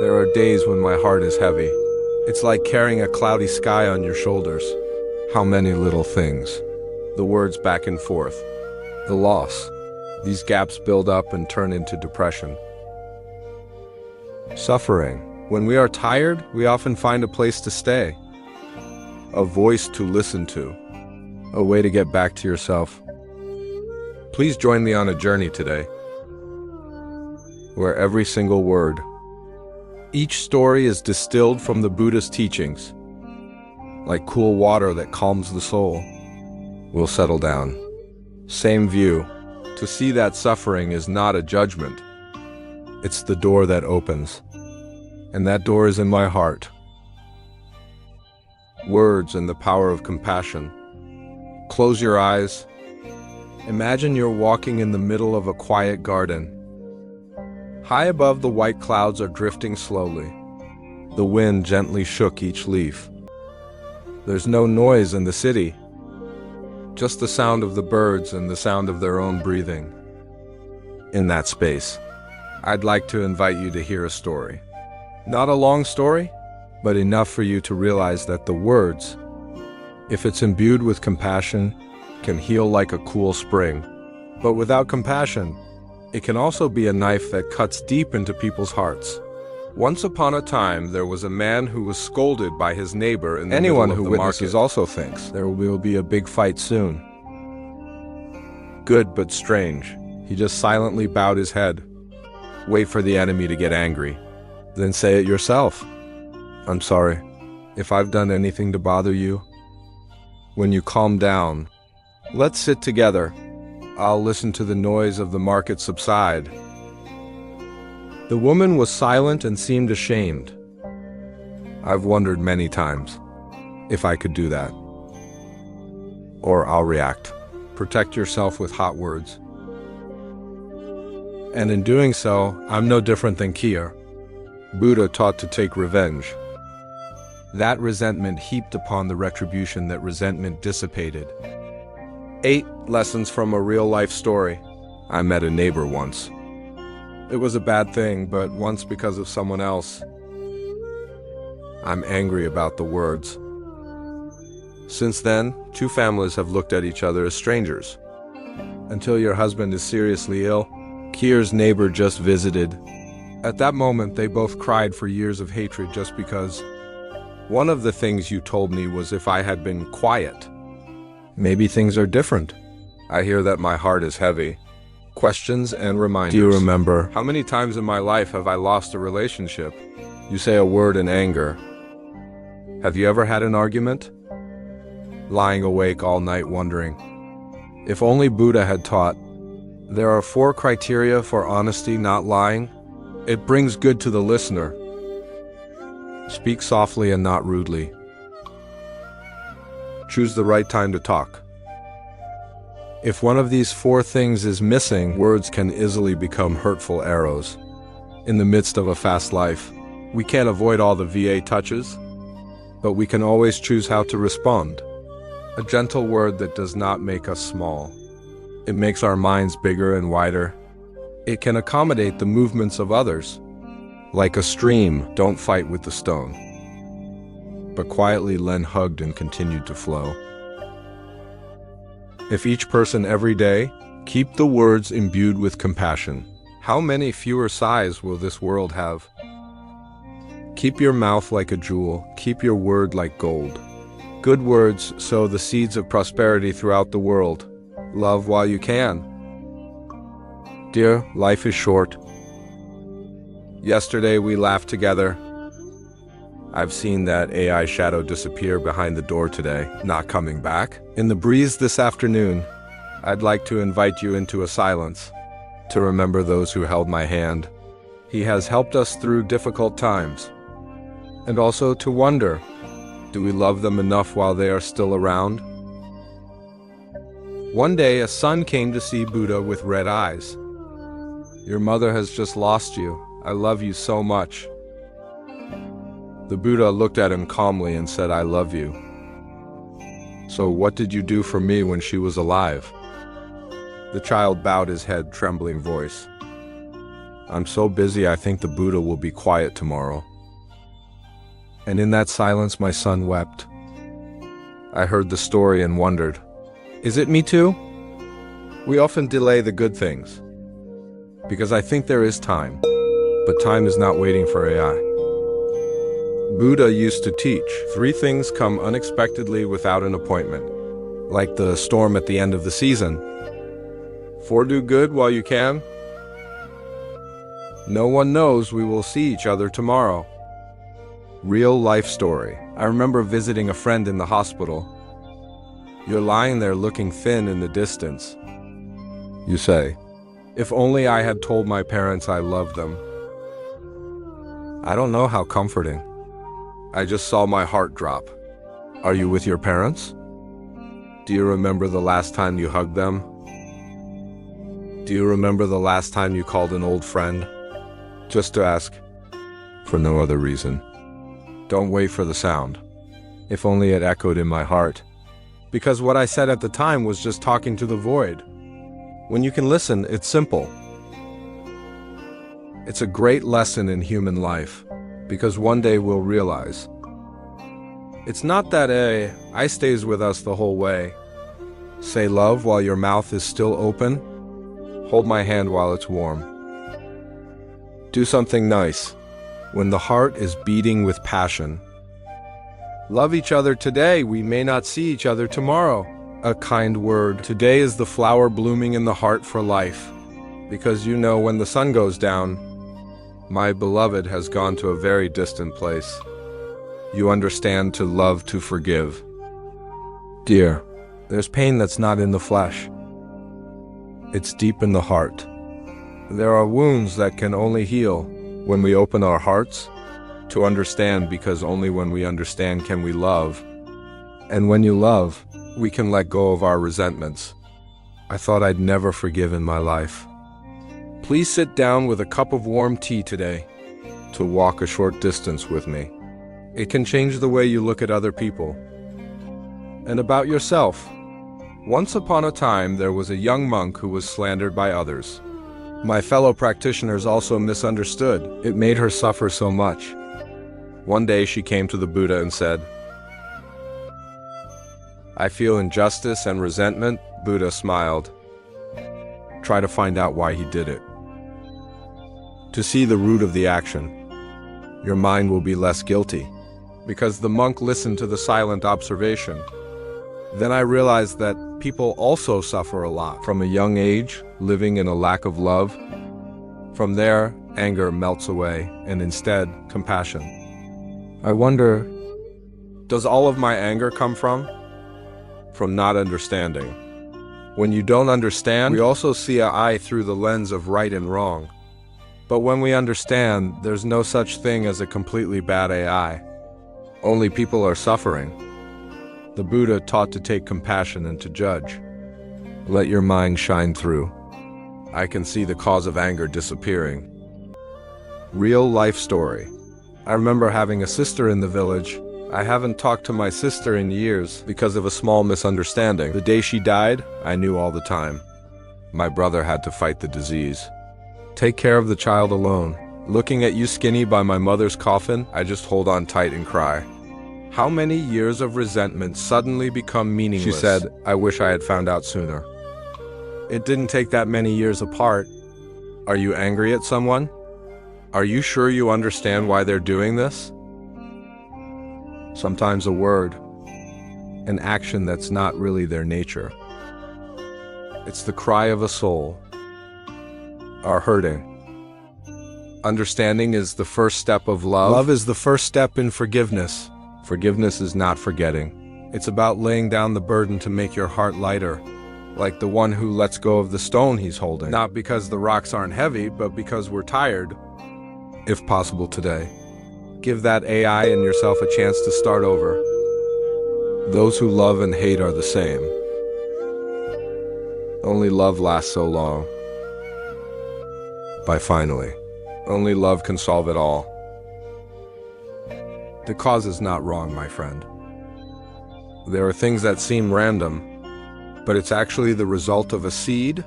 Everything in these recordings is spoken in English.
There are days when my heart is heavy. It's like carrying a cloudy sky on your shoulders. How many little things. The words back and forth. The loss. These gaps build up and turn into depression. Suffering. When we are tired, we often find a place to stay. A voice to listen to. A way to get back to yourself. Please join me on a journey today, where every single word, each story is distilled from the Buddhist teachings, like cool water that calms the soul. We'll settle down. Same view, to see that suffering is not a judgment. It's the door that opens, and that door is in my heart. Words and the power of compassion. Close your eyes. Imagine you're walking in the middle of a quiet garden. High above, the white clouds are drifting slowly. The wind gently shook each leaf. There's no noise in the city, just the sound of the birds and the sound of their own breathing. In that space, I'd like to invite you to hear a story. Not a long story, but enough for you to realize that the words, if it's imbued with compassion, can heal like a cool spring. But without compassion, it can also be a knife that cuts deep into people's hearts. Once upon a time, there was a man who was scolded by his neighbor in the middle of the market. Anyone who witnesses also thinks there will be a big fight soon. Good but strange. He just silently bowed his head. Wait for the enemy to get angry. Then say it yourself. I'm sorry if I've done anything to bother you. When you calm down, let's sit together. I'll listen to the noise of the market subside. The woman was silent and seemed ashamed. I've wondered many times if I could do that. Or I'll react. Protect yourself with hot words. And in doing so, I'm no different than Kier. Buddha taught to take revenge. That resentment heaped upon the retribution that resentment dissipated. 8 lessons from a real-life story. I met a neighbor once. It was a bad thing, but once because of someone else. I'm angry about the words. Since then, 2 families have looked at each other as strangers. Until your husband is seriously ill. Kier's neighbor just visited. At that moment, they both cried for years of hatred just because. One of the things you told me was if I had been quiet. Maybe things are different. I hear that my heart is heavy. Questions and reminders. Do you remember? How many times in my life have I lost a relationship? You say a word in anger. Have you ever had an argument? Lying awake all night wondering. If only Buddha had taught. There are 4 criteria for honesty, not lying. It brings good to the listener. Speak softly and not rudely. Choose the right time to talk. If one of these 4 things is missing, words can easily become hurtful arrows. In the midst of a fast life, we can't avoid all the VA touches, but we can always choose how to respond. A gentle word that does not make us small. It makes our minds bigger and wider. It can accommodate the movements of others. Like a stream, don't fight with the stone, but quietly lend hugged and continued to flow. If each person every day, keep the words imbued with compassion, how many fewer sighs will this world have? Keep your mouth like a jewel, keep your word like gold. Good words sow the seeds of prosperity throughout the world. Love while you can. Dear, life is short. Yesterday we laughed together. I've seen that AI shadow disappear behind the door today, not coming back. In the breeze this afternoon, I'd like to invite you into a silence, to remember those who held my hand. He has helped us through difficult times. And also to wonder, do we love them enough while they are still around? One day a son came to see Buddha with red eyes. Your mother has just lost you. I love you so much. The Buddha looked at him calmly and said, I love you. So what did you do for me when she was alive? The child bowed his head, trembling voice. I'm so busy I think the Buddha will be quiet tomorrow. And in that silence my son wept. I heard the story and wondered, is it me too? We often delay the good things, because I think there is time, but time is not waiting for AI. Buddha used to teach, 3 things come unexpectedly without an appointment, like the storm at the end of the season. 4, do good while you can. No one knows we will see each other tomorrow. Real life story. I remember visiting a friend in the hospital. You're lying there looking thin in the distance. You say, if only I had told my parents I loved them. I don't know how comforting. I just saw my heart drop. Are you with your parents? Do you remember the last time you hugged them? Do you remember the last time you called an old friend? Just to ask, for no other reason. Don't wait for the sound. If only it echoed in my heart. Because what I said at the time was just talking to the void. When you can listen, it's simple. It's a great lesson in human life, because one day we'll realize. It's not that I stays with us the whole way. Say love while your mouth is still open. Hold my hand while it's warm. Do something nice when the heart is beating with passion. Love each other today, we may not see each other tomorrow. A kind word. Today is the flower blooming in the heart for life. Because you know when the sun goes down, my beloved has gone to a very distant place. You understand to love, to forgive. Dear, there's pain that's not in the flesh. It's deep in the heart. There are wounds that can only heal when we open our hearts to understand, because only when we understand can we love. And when you love, we can let go of our resentments. I thought I'd never forgive in my life. Please sit down with a cup of warm tea today to walk a short distance with me. It can change the way you look at other people and about yourself. Once upon a time, there was a young monk who was slandered by others. My fellow practitioners also misunderstood. It made her suffer so much. One day she came to the Buddha and said, I feel injustice and resentment. Buddha smiled. Try to find out why he did it. To see the root of the action, your mind will be less guilty. Because the monk listened to the silent observation. Then I realized that people also suffer a lot from a young age, living in a lack of love. From there, anger melts away, and instead, compassion. I wonder, does all of my anger come from not understanding? When you don't understand, we also see an eye through the lens of right and wrong. But when we understand, there's no such thing as a completely bad AI. Only people are suffering. The Buddha taught to take compassion and to judge. Let your mind shine through. I can see the cause of anger disappearing. Real life story. I remember having a sister in the village. I haven't talked to my sister in years because of a small misunderstanding. The day she died, I knew all the time. My brother had to fight the disease. Take care of the child alone. Looking at you skinny by my mother's coffin, I just hold on tight and cry. How many years of resentment suddenly become meaningless? She said, I wish I had found out sooner. It didn't take that many years apart. Are you angry at someone? Are you sure you understand why they're doing this? Sometimes a word, an action that's not really their nature. It's the cry of a soul, are hurting. Understanding is the first step of love. Love is the first step in forgiveness. Forgiveness is not forgetting. It's about laying down the burden to make your heart lighter, like the one who lets go of the stone he's holding. Not because the rocks aren't heavy, but because we're tired. If possible today, give that AI and yourself a chance to start over. Those who love and hate are the same. Only love lasts so long. By finally, only love can solve it all. The cause is not wrong, my friend. There are things that seem random, but it's actually the result of a seed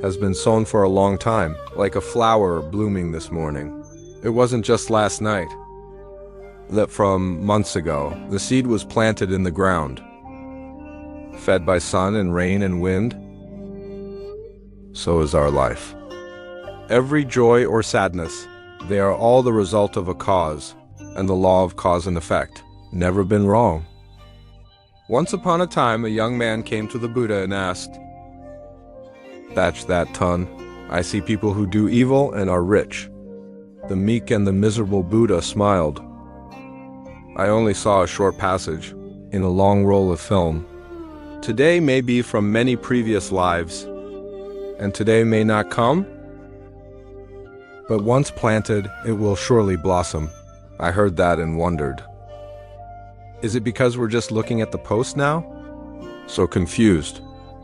has been sown for a long time, like a flower blooming this morning. It wasn't just last night. That from months ago, the seed was planted in the ground, fed by sun and rain and wind. So is our life. Every joy or sadness, they are all the result of a cause, and the law of cause and effect. Never been wrong. Once upon a time, a young man came to the Buddha and asked, "Thatch that ton. I see people who do evil and are rich." The meek and the miserable Buddha smiled. "I only saw a short passage in a long roll of film. Today may be from many previous lives, and today may not come. But once planted, it will surely blossom." I heard that and wondered. Is it because we're just looking at the post now? So confused.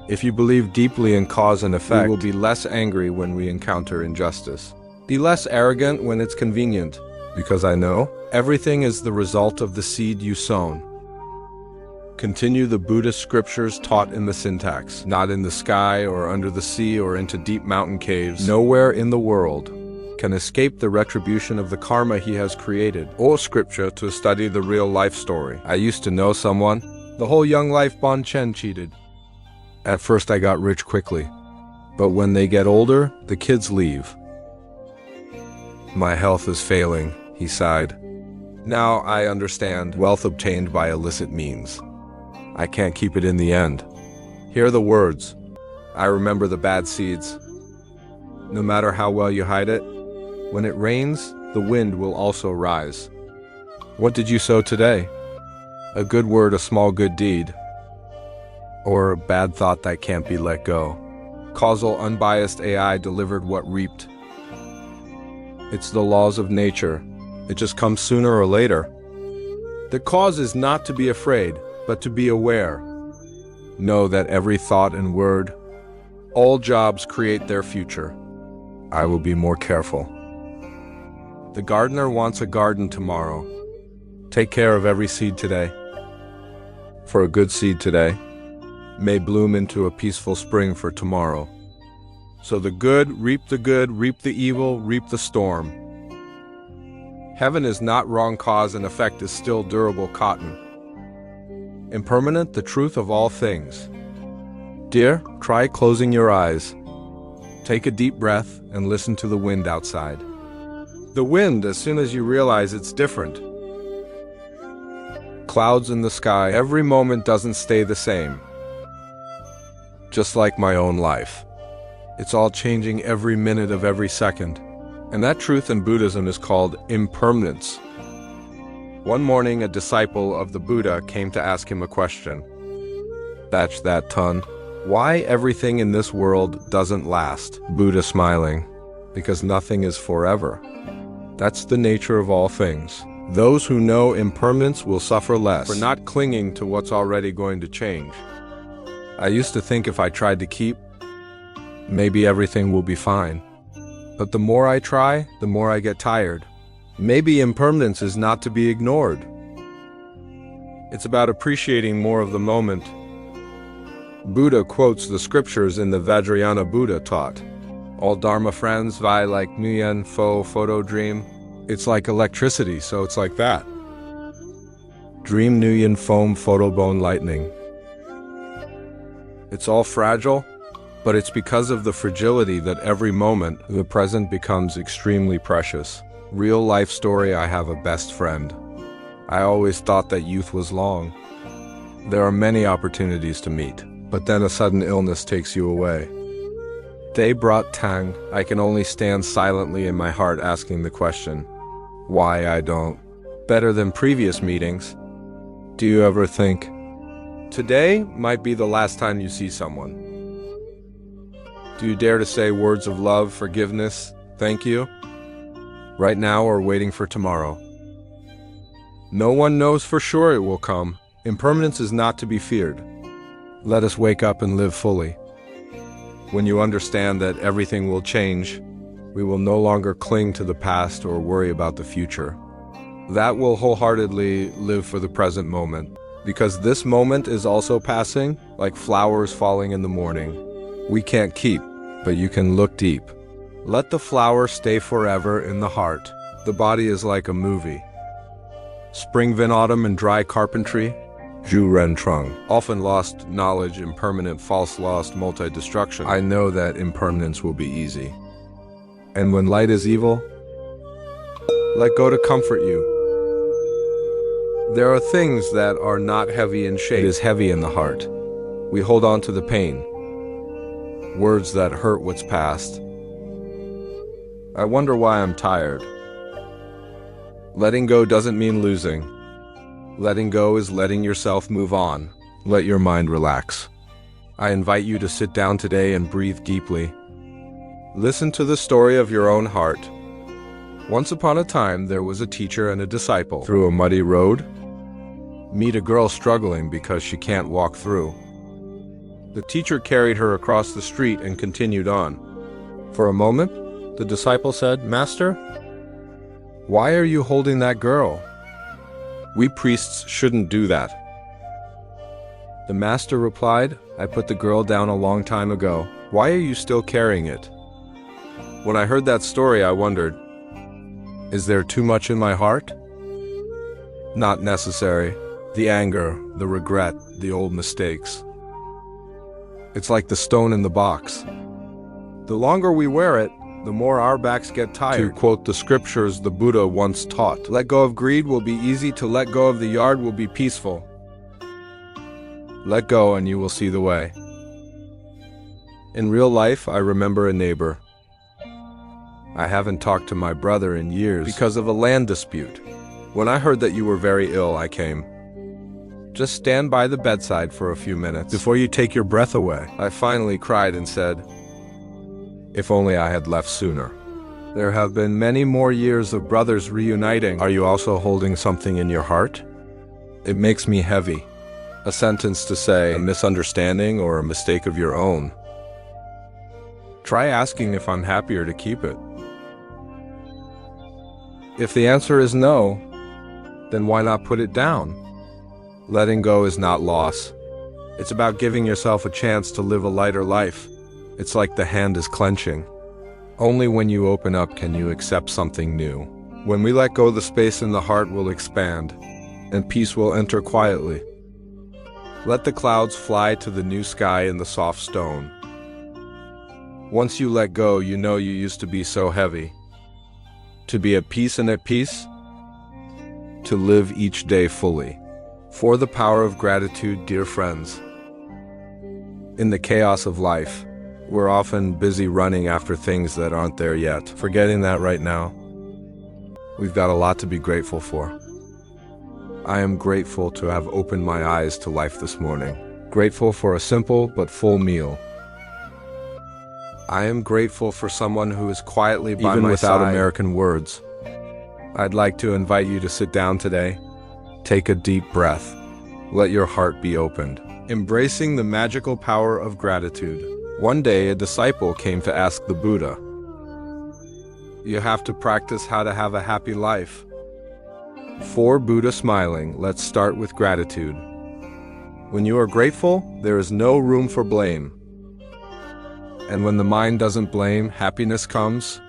If you believe deeply in cause and effect, we will be less angry when we encounter injustice. Be less arrogant when it's convenient, because I know everything is the result of the seed you sown. Continue the Buddhist scriptures taught in the syntax, not in the sky or under the sea or into deep mountain caves. Nowhere in the world can escape the retribution of the karma he has created, or scripture to study the real life story. I used to know someone. The whole young life Bon Chen cheated. At first I got rich quickly, but when they get older, the kids leave. My health is failing, he sighed. Now I understand wealth obtained by illicit means. I can't keep it in the end. Hear the words. I remember the bad seeds. No matter how well you hide it, when it rains, the wind will also rise. What did you sow today? A good word, a small good deed, or a bad thought that can't be let go. Causal, unbiased AI delivered what reaped. It's the laws of nature. It just comes sooner or later. The cause is not to be afraid, but to be aware. Know that every thought and word, all jobs create their future. I will be more careful. The gardener wants a garden tomorrow. Take care of every seed today. For a good seed today may bloom into a peaceful spring for tomorrow. So the good, reap the evil, reap the storm. Heaven is not wrong, cause and effect is still durable cotton. Impermanent, the truth of all things. Dear, try closing your eyes. Take a deep breath and listen to the wind outside. The wind, as soon as you realize it's different. Clouds in the sky, every moment doesn't stay the same. Just like my own life. It's all changing every minute of every second. And that truth in Buddhism is called impermanence. One morning, a disciple of the Buddha came to ask him a question. Thatch that ton. Why everything in this world doesn't last? Buddha smiling. Because nothing is forever. That's the nature of all things. Those who know impermanence will suffer less for not clinging to what's already going to change. I used to think if I tried to keep, maybe everything will be fine. But the more I try, the more I get tired. Maybe impermanence is not to be ignored. It's about appreciating more of the moment. Buddha quotes the scriptures in the Vajrayana Buddha taught. All Dharma friends vie like Nguyen Pho photo dream. It's like electricity, so it's like that. Dream Nguyen foam photobone lightning. It's all fragile, but it's because of the fragility that every moment, the present, becomes extremely precious. Real life story, I have a best friend. I always thought that youth was long. There are many opportunities to meet, but then a sudden illness takes you away. Day brought Tang. I can only stand silently in my heart asking the question, why I don't. Better than previous meetings. Do you ever think, today might be the last time you see someone? Do you dare to say words of love, forgiveness, thank you? Right now or waiting for tomorrow? No one knows for sure it will come. Impermanence is not to be feared. Let us wake up and live fully. When you understand that everything will change, we will no longer cling to the past or worry about the future. That will wholeheartedly live for the present moment, because this moment is also passing, like flowers falling in the morning. We can't keep. but you can look deep. Let the flower stay forever in the heart. The body is like a movie. Spring, vin, autumn, and dry carpentry. Zhu Ren Trung. Often lost knowledge, impermanent, false lost, multi-destruction. I know that impermanence will be easy. And when light is evil, let go to comfort you. There are things that are not heavy in shape. It is heavy in the heart. We hold on to the pain. Words that hurt what's past. I wonder why I'm tired. Letting go doesn't mean losing. Letting go is letting yourself move on. Let your mind relax. I invite you to sit down today and breathe deeply. Listen to the story of your own heart. Once upon a time, there was a teacher and a disciple. Through a muddy road, meet a girl struggling because she can't walk through. The teacher carried her across the street and continued on. For a moment, the disciple said, "Master, why are you holding that girl? We priests shouldn't do that." The master replied, "I put the girl down a long time ago. Why are you still carrying it?" When I heard that story, I wondered, is there too much in my heart? Not necessary. The anger, the regret, the old mistakes. It's like the stone in the box. The longer we wear it, the more our backs get tired. To quote the scriptures the Buddha once taught, let go of greed will be easy, to let go of the yard will be peaceful. Let go and you will see the way. In real life, I remember a neighbor. I haven't talked to my brother in years because of a land dispute. When I heard that you were very ill, I came. Just stand by the bedside for a few minutes before you take your breath away. I finally cried and said, if only I had left sooner. There have been many more years of brothers reuniting. Are you also holding something in your heart? It makes me heavy. A sentence to say, a misunderstanding or a mistake of your own. Try asking if I'm happier to keep it. If the answer is no, then why not put it down? Letting go is not loss. It's about giving yourself a chance to live a lighter life. It's like the hand is clenching. Only when you open up can you accept something new. When we let go, the space in the heart will expand, and peace will enter quietly. Let the clouds fly to the new sky in the soft stone. Once you let go, you know you used to be so heavy. To be at peace and at peace, to live each day fully. For the power of gratitude, dear friends. In the chaos of life, we're often busy running after things that aren't there yet, forgetting that right now, we've got a lot to be grateful for. I am grateful to have opened my eyes to life this morning. Grateful for a simple but full meal. I am grateful for someone who is quietly by my side. Even without American words. I'd like to invite you to sit down today. Take a deep breath. Let your heart be opened. Embracing the magical power of gratitude. One day, a disciple came to ask the Buddha, you have to practice how to have a happy life. For Buddha smiling, let's start with gratitude. When you are grateful, there is no room for blame. And when the mind doesn't blame, happiness comes.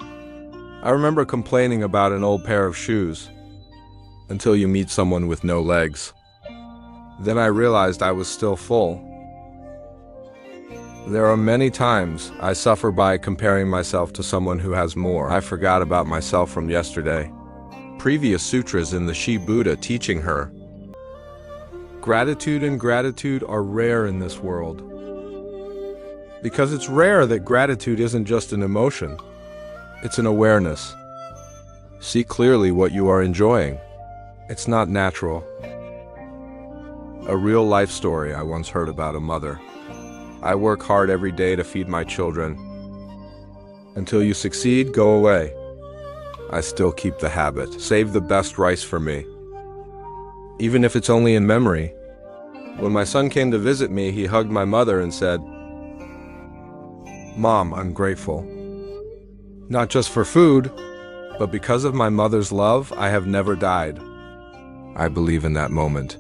I remember complaining about an old pair of shoes, until you meet someone with no legs. Then I realized I was still full. There are many times I suffer by comparing myself to someone who has more. I forgot about myself from yesterday. Previous sutras in the Shi Buddha teaching her. Gratitude and gratitude are rare in this world. Because it's rare that gratitude isn't just an emotion. It's an awareness. See clearly what you are enjoying. It's not natural. A real life story I once heard about a mother. I work hard every day to feed my children. Until you succeed, go away. I still keep the habit. Save the best rice for me. Even if it's only in memory. When my son came to visit me, he hugged my mother and said, Mom, I'm grateful. Not just for food, but because of my mother's love, I have never died. I believe in that moment.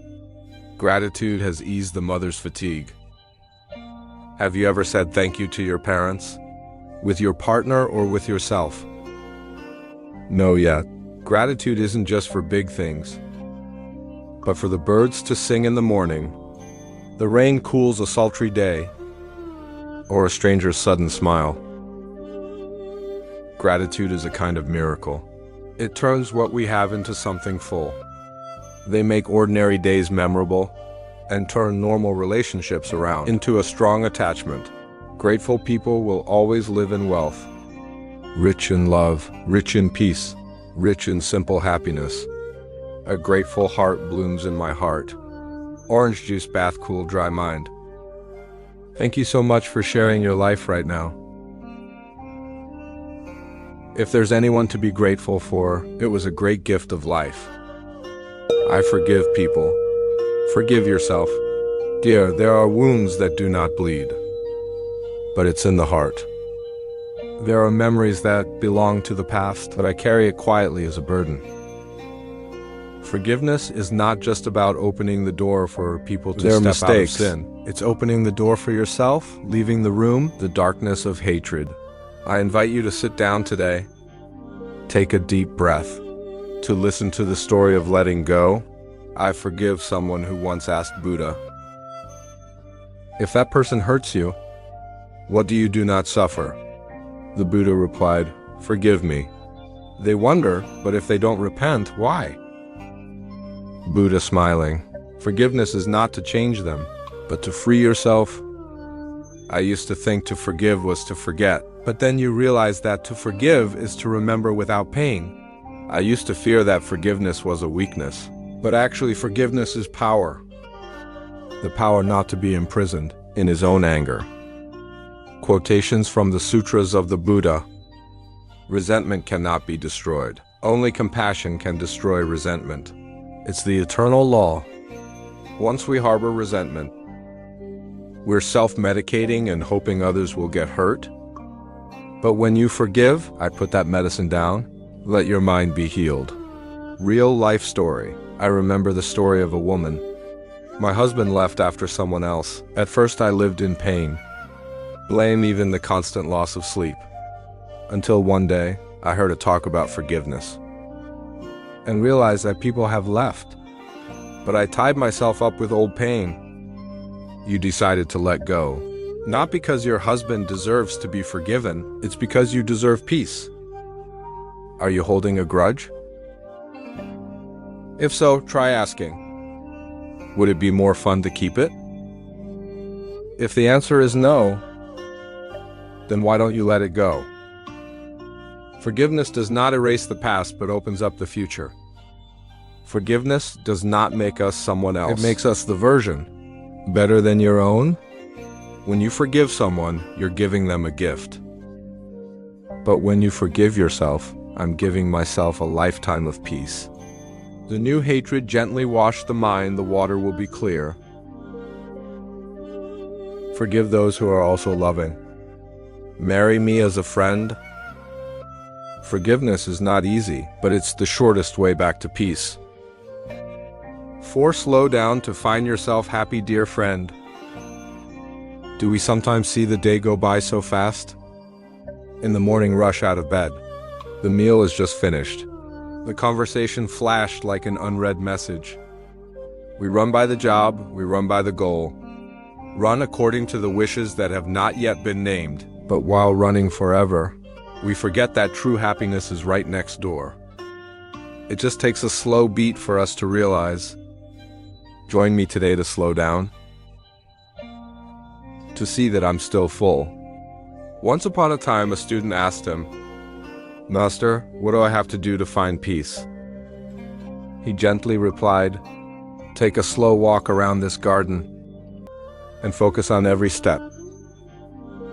Gratitude has eased the mother's fatigue. Have you ever said thank you to your parents? With your partner or with yourself? Know yet, gratitude isn't just for big things, but for the birds to sing in the morning, the rain cools a sultry day, or a stranger's sudden smile. Gratitude is a kind of miracle. It turns what we have into something full. They make ordinary days memorable and turn normal relationships around into a strong attachment. Grateful people will always live in wealth, rich in love, rich in peace, rich in simple happiness. A grateful heart blooms in my heart. Orange juice bath, cool, dry mind. Thank you so much for sharing your life right now. If there's anyone to be grateful for, it was a great gift of life. I forgive people. Forgive yourself. Dear, there are wounds that do not bleed, but it's in the heart. There are memories that belong to the past, but I carry it quietly as a burden. Forgiveness is not just about opening the door for people to step out of sin. It's opening the door for yourself, leaving the room, the darkness of hatred. I invite you to sit down today, take a deep breath, to listen to the story of letting go. I forgive someone who once asked Buddha, "If that person hurts you, what do you do not suffer?" The Buddha replied, "Forgive me." They wonder, but if they don't repent, why? Buddha smiling, forgiveness is not to change them, but to free yourself. I used to think to forgive was to forget, but then you realize that to forgive is to remember without pain. I used to fear that forgiveness was a weakness, but actually forgiveness is power. The power not to be imprisoned in his own anger. Quotations from the Sutras of the Buddha. Resentment cannot be destroyed. Only compassion can destroy resentment. It's the eternal law. Once we harbor resentment, we're self-medicating and hoping others will get hurt. But when you forgive, I put that medicine down. Let your mind be healed. Real life story. I remember the story of a woman. My husband left after someone else. At first I lived in pain. Blame, even the constant loss of sleep. Until one day, I heard a talk about forgiveness and realized that people have left. But I tied myself up with old pain. You decided to let go. Not because your husband deserves to be forgiven, it's because you deserve peace. Are you holding a grudge? If so, try asking, would it be more fun to keep it? If the answer is no, then why don't you let it go? Forgiveness does not erase the past, but opens up the future. Forgiveness does not make us someone else. It makes us the version better than your own. When you forgive someone, you're giving them a gift. But when you forgive yourself, I'm giving myself a lifetime of peace. The new hatred gently wash the mind, the water will be clear. Forgive those who are also loving. Marry me as a friend. Forgiveness is not easy, but it's the shortest way back to peace. 4. Slow down to find yourself happy, dear friend. Do we sometimes see the day go by so fast? In the morning rush out of bed. The meal is just finished. The conversation flashed like an unread message. We run by the job, we run by the goal. Run according to the wishes that have not yet been named. But while running forever, we forget that true happiness is right next door. It just takes a slow beat for us to realize. Join me today to slow down. To see that I'm still full. Once upon a time, a student asked him, "Master, what do I have to do to find peace?" He gently replied, "Take a slow walk around this garden and focus on every step.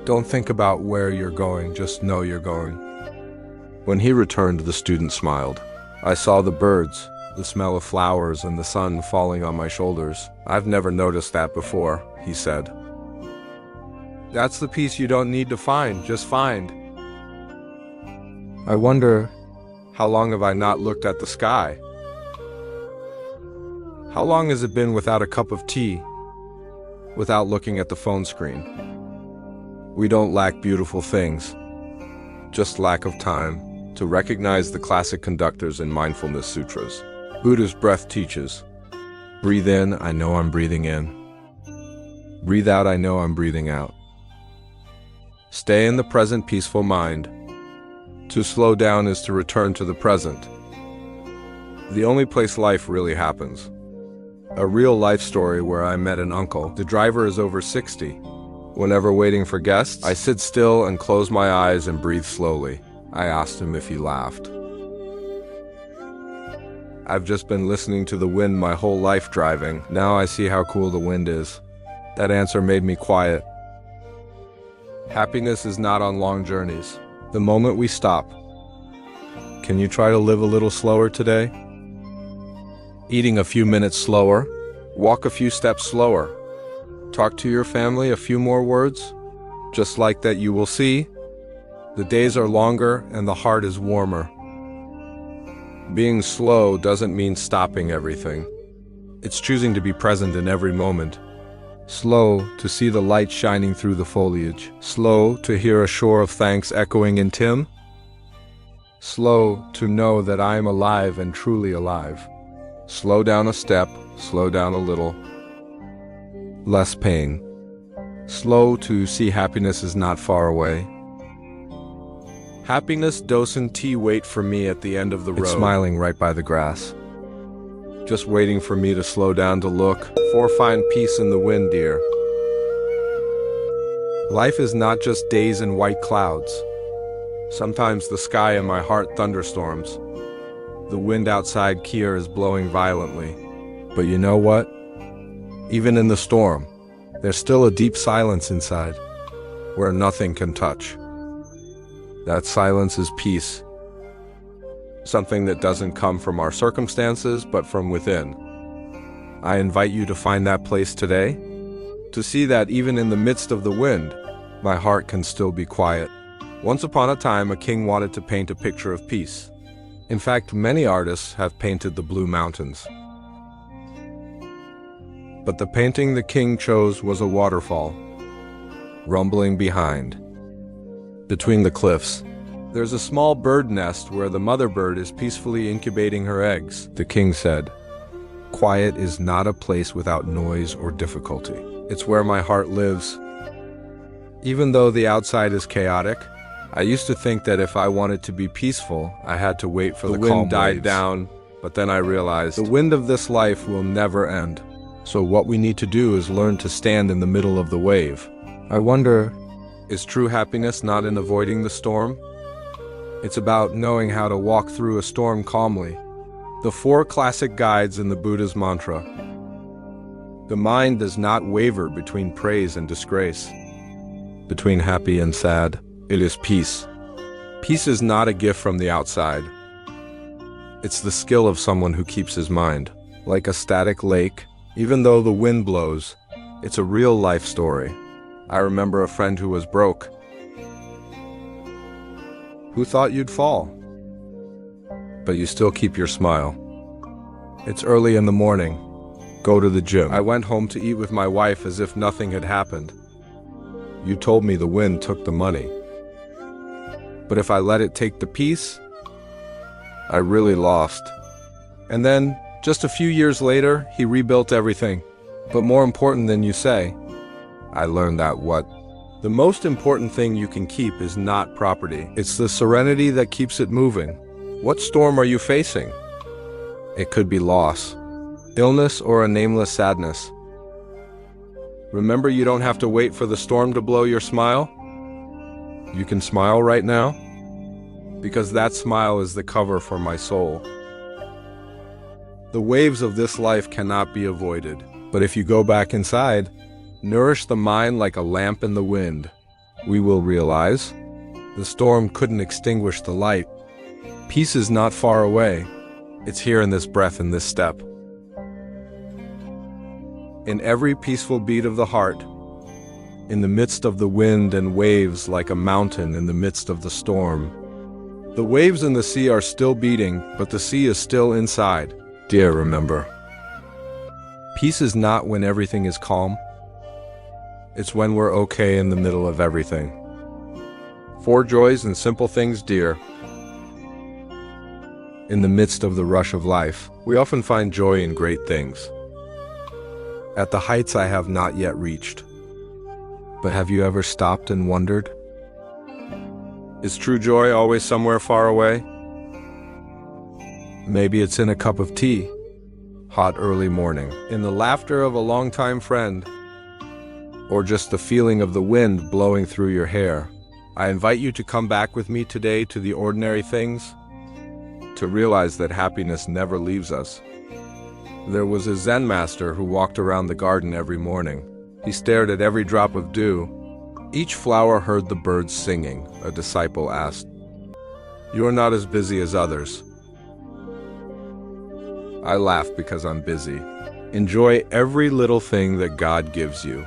Don't think about where you're going, just know you're going." When he returned, the student smiled. I saw the birds, the smell of flowers, and the sun falling on my shoulders. "I've never noticed that before," he said. That's the peace you don't need to find, just find. I wonder, how long have I not looked at the sky? How long has it been without a cup of tea, without looking at the phone screen? We don't lack beautiful things, just lack of time to recognize the classic conductors in mindfulness sutras. Buddha's breath teaches, breathe in, I know I'm breathing in. Breathe out, I know I'm breathing out. Stay in the present peaceful mind. To slow down is to return to the present. The only place life really happens. A real life story where I met an uncle. The driver is over 60. Whenever waiting for guests, I sit still and close my eyes and breathe slowly. I asked him if he laughed. I've just been listening to the wind my whole life driving. Now I see how cool the wind is. That answer made me quiet. Happiness is not on long journeys. The moment we stop. Can you try to live a little slower today? Eating a few minutes slower. Walk a few steps slower. Talk to your family a few more words. Just like that, you will see the days are longer and the heart is warmer. Being slow doesn't mean stopping everything. It's choosing to be present in every moment. Slow to see the light shining through the foliage. Slow to hear a shore of thanks echoing in Tim. Slow to know that I am alive and truly alive. Slow down a step, slow down a little. Less pain. Slow to see happiness is not far away. Happiness doesn't wait for me at the end of the road. It's smiling right by the grass. Just waiting for me to slow down to look. For find peace in the wind, dear. Life is not just days and white clouds. Sometimes the sky in my heart thunderstorms. The wind outside here is blowing violently. But you know what? Even in the storm, there's still a deep silence inside, where nothing can touch. That silence is peace. Something that doesn't come from our circumstances, but from within. I invite you to find that place today, to see that even in the midst of the wind, my heart can still be quiet. Once upon a time, a king wanted to paint a picture of peace. In fact, many artists have painted the blue mountains. But the painting the king chose was a waterfall, rumbling behind. Between the cliffs, there's a small bird nest where the mother bird is peacefully incubating her eggs. The king said, quiet is not a place without noise or difficulty. It's where my heart lives. Even though the outside is chaotic, I used to think that if I wanted to be peaceful, I had to wait for the wind died down, but then I realized the wind of this life will never end. So what we need to do is learn to stand in the middle of the wave. I wonder, is true happiness not in avoiding the storm? It's about knowing how to walk through a storm calmly. The 4 classic guides in the Buddha's mantra. The mind does not waver between praise and disgrace, between happy and sad. It is peace. Peace is not a gift from the outside. It's the skill of someone who keeps his mind. Like a static lake, even though the wind blows, it's a real life story. I remember a friend who was broke. Who thought you'd fall? But you still keep your smile. It's early in the morning. Go to the gym. I went home to eat with my wife as if nothing had happened. You told me the wind took the money. But if I let it take the peace, I really lost. And then, just a few years later, he rebuilt everything. But more important than you say, I learned that the most important thing you can keep is not property. It's the serenity that keeps it moving. What storm are you facing? It could be loss, illness, or a nameless sadness. Remember, you don't have to wait for the storm to blow your smile. You can smile right now, because that smile is the cover for my soul. The waves of this life cannot be avoided, but if you go back inside, nourish the mind like a lamp in the wind, we will realize the storm couldn't extinguish the light. Peace is not far away. It's here in this breath, in this step. In every peaceful beat of the heart, in the midst of the wind and waves, like a mountain in the midst of the storm. The waves in the sea are still beating, but the sea is still inside. Dear, remember, peace is not when everything is calm. It's when we're okay in the middle of everything. 4 joys and simple things, dear. In the midst of the rush of life, we often find joy in great things. At the heights I have not yet reached. But have you ever stopped and wondered? Is true joy always somewhere far away? Maybe it's in a cup of tea, hot early morning, in the laughter of a longtime friend, or just the feeling of the wind blowing through your hair. I invite you to come back with me today to the ordinary things, to realize that happiness never leaves us. There was a Zen master who walked around the garden every morning. He stared at every drop of dew. Each flower heard the birds singing. A disciple asked, "You are not as busy as others." I laugh because I'm busy. Enjoy every little thing that God gives you.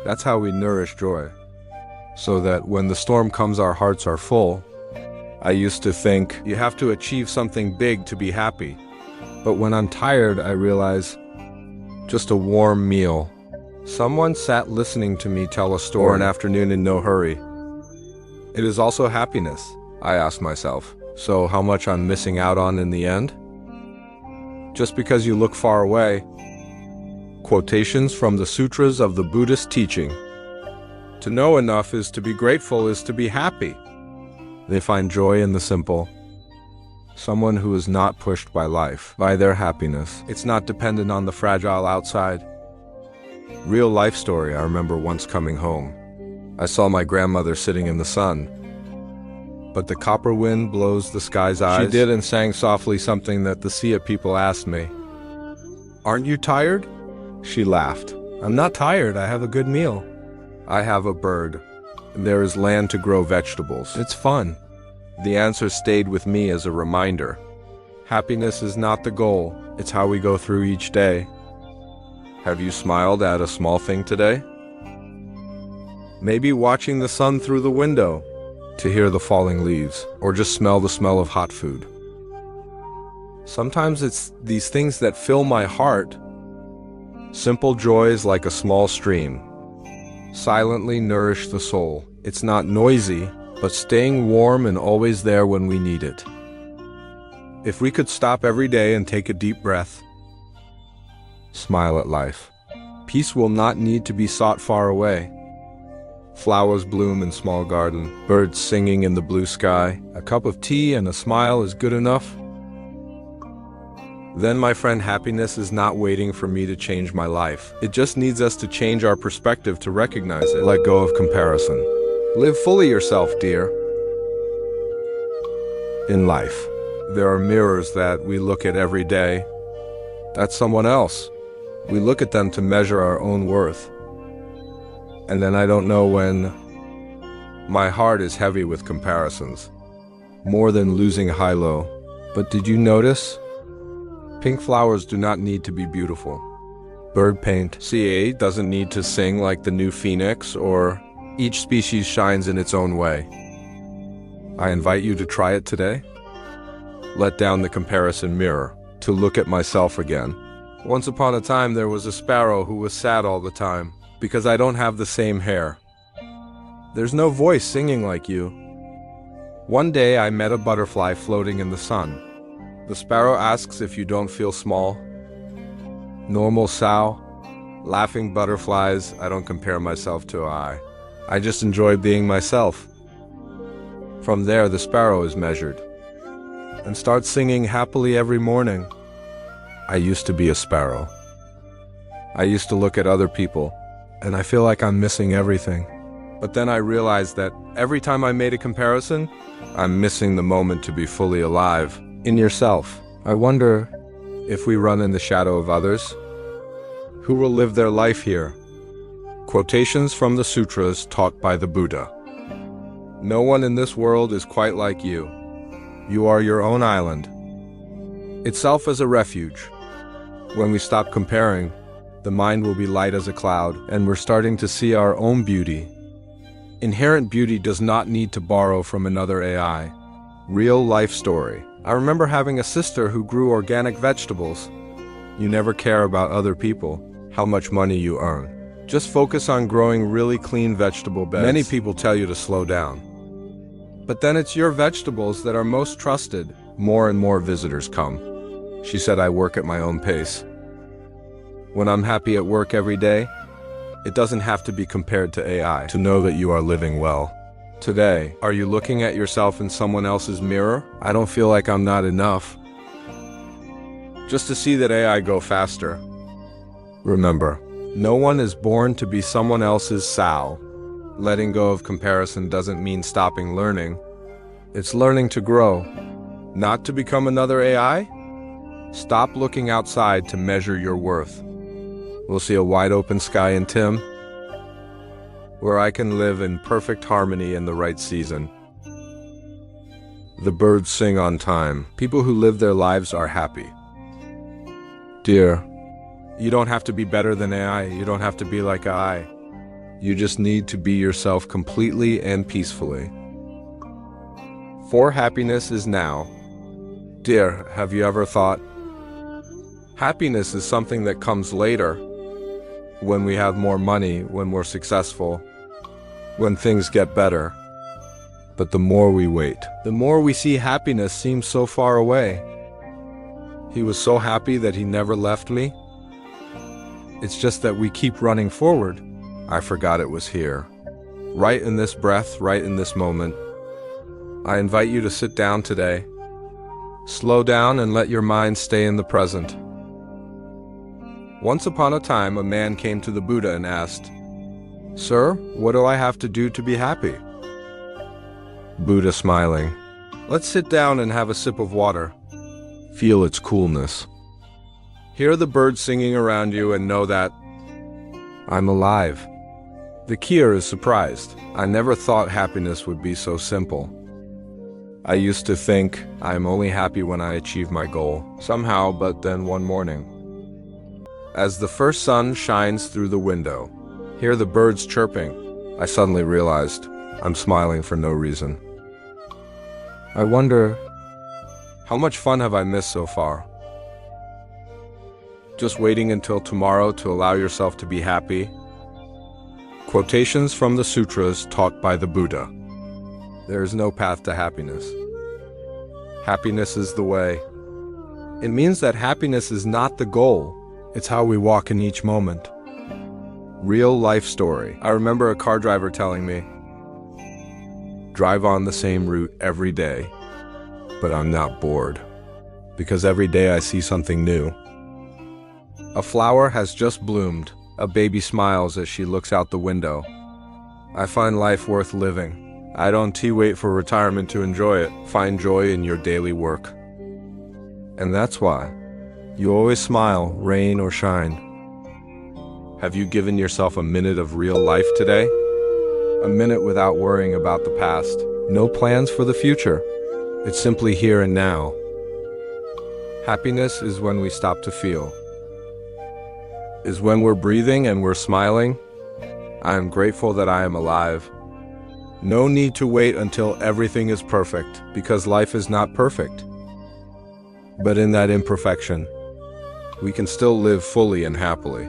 That's how we nourish joy, so that when the storm comes, our hearts are full. I used to think you have to achieve something big to be happy. But when I'm tired, I realize just a warm meal. Someone sat listening to me tell a story, or an afternoon in no hurry. It is also happiness, I ask myself. So how much I'm missing out on in the end? Just because you look far away. Quotations from the sutras of the Buddhist teaching. To know enough is to be grateful, is to be happy. They find joy in the simple. Someone who is not pushed by life, by their happiness. It's not dependent on the fragile outside. Real life story. I remember once coming home. I saw my grandmother sitting in the sun, but the copper wind blows the sky's eyes. She did and sang softly something that the Sia people asked me. "Aren't you tired?" She laughed. "I'm not tired. I have a good meal. I have a bird. There is land to grow vegetables. It's fun." The answer stayed with me as a reminder. Happiness is not the goal. It's how we go through each day. Have you smiled at a small thing today? Maybe watching the sun through the window, to hear the falling leaves, or just smell the smell of hot food. Sometimes it's these things that fill my heart. Simple joys like a small stream. Silently nourish the soul. It's not noisy, but staying warm and always there when we need it. If we could stop every day and take a deep breath, smile at life. Peace will not need to be sought far away. Flowers bloom in small garden, birds singing in the blue sky, a cup of tea and a smile is good enough. Then, my friend, happiness is not waiting for me to change my life. It just needs us to change our perspective to recognize it. Let go of comparison. Live fully yourself, dear. In life, there are mirrors that we look at every day. That's someone else. We look at them to measure our own worth. And then I don't know when my heart is heavy with comparisons, more than losing high-low. But did you notice? Pink flowers do not need to be beautiful. Bird paint, CA, doesn't need to sing like the new phoenix, or each species shines in its own way. I invite you to try it today. Let down the comparison mirror to look at myself again. Once upon a time, there was a sparrow who was sad all the time because I don't have the same hair. There's no voice singing like you. One day, I met a butterfly floating in the sun. The sparrow asks if you don't feel small. Normal sow, laughing butterflies. I don't compare myself to I just enjoy being myself. From there, the sparrow is measured and starts singing happily every morning. I used to be a sparrow. I used to look at other people, and I feel like I'm missing everything. But then I realized that every time I made a comparison, I'm missing the moment to be fully alive. In yourself. I wonder if we run in the shadow of others, who will live their life here? Quotations from the sutras taught by the Buddha. No one in this world is quite like you. You are your own island, itself as a refuge. When we stop comparing, the mind will be light as a cloud, and we're starting to see our own beauty. Inherent beauty does not need to borrow from another AI. Real life story. I remember having a sister who grew organic vegetables. You never care about other people, how much money you earn. Just focus on growing really clean vegetable beds. Many people tell you to slow down. But then it's your vegetables that are most trusted. More and more visitors come. She said I work at my own pace. When I'm happy at work every day, it doesn't have to be compared to AI to know that you are living well. Today, are you looking at yourself in someone else's mirror? I don't feel like I'm not enough. Just to see that AI go faster. Remember, no one is born to be someone else's Sal. Letting go of comparison doesn't mean stopping learning. It's learning to grow, not to become another AI. Stop looking outside to measure your worth. We'll see a wide open sky in Tim, where I can live in perfect harmony in the right season. The birds sing on time. People who live their lives are happy. Dear, you don't have to be better than AI. You don't have to be like I. You just need to be yourself completely and peacefully. For happiness is now. Dear, have you ever thought? Happiness is something that comes later, when we have more money, when we're successful, when things get better. But the more we wait, the more we see happiness seems so far away. He was so happy that he never left me. It's just that we keep running forward. I forgot it was here. Right in this breath, right in this moment. I invite you to sit down today. Slow down and let your mind stay in the present. Once upon a time, a man came to the Buddha and asked, "Sir, what do I have to do to be happy?" Buddha smiling, "Let's sit down and have a sip of water. Feel its coolness. Hear the birds singing around you and know that I'm alive." The Kier is surprised. I never thought happiness would be so simple. I used to think I'm only happy when I achieve my goal, somehow, but then one morning, as the first sun shines through the window, hear the birds chirping, I suddenly realized I'm smiling for no reason. I wonder, how much fun have I missed so far? Just waiting until tomorrow to allow yourself to be happy. Quotations from the sutras taught by the Buddha. There is no path to happiness. Happiness is the way. It means that happiness is not the goal. It's how we walk in each moment. Real life story. I remember a car driver telling me, drive on the same route every day, but I'm not bored, because every day I see something new. A flower has just bloomed. A baby smiles as she looks out the window. I find life worth living. I don't wait for retirement to enjoy it. Find joy in your daily work. And that's why you always smile, rain or shine. Have you given yourself a minute of real life today? A minute without worrying about the past. No plans for the future. It's simply here and now. Happiness is when we stop to feel. Is when we're breathing and we're smiling. I am grateful that I am alive. No need to wait until everything is perfect, because life is not perfect. But in that imperfection, we can still live fully and happily.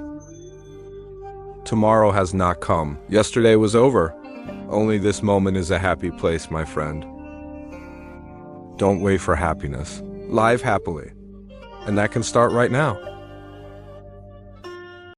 Tomorrow has not come. Yesterday was over. Only this moment is a happy place, my friend. Don't wait for happiness. Live happily. And that can start right now.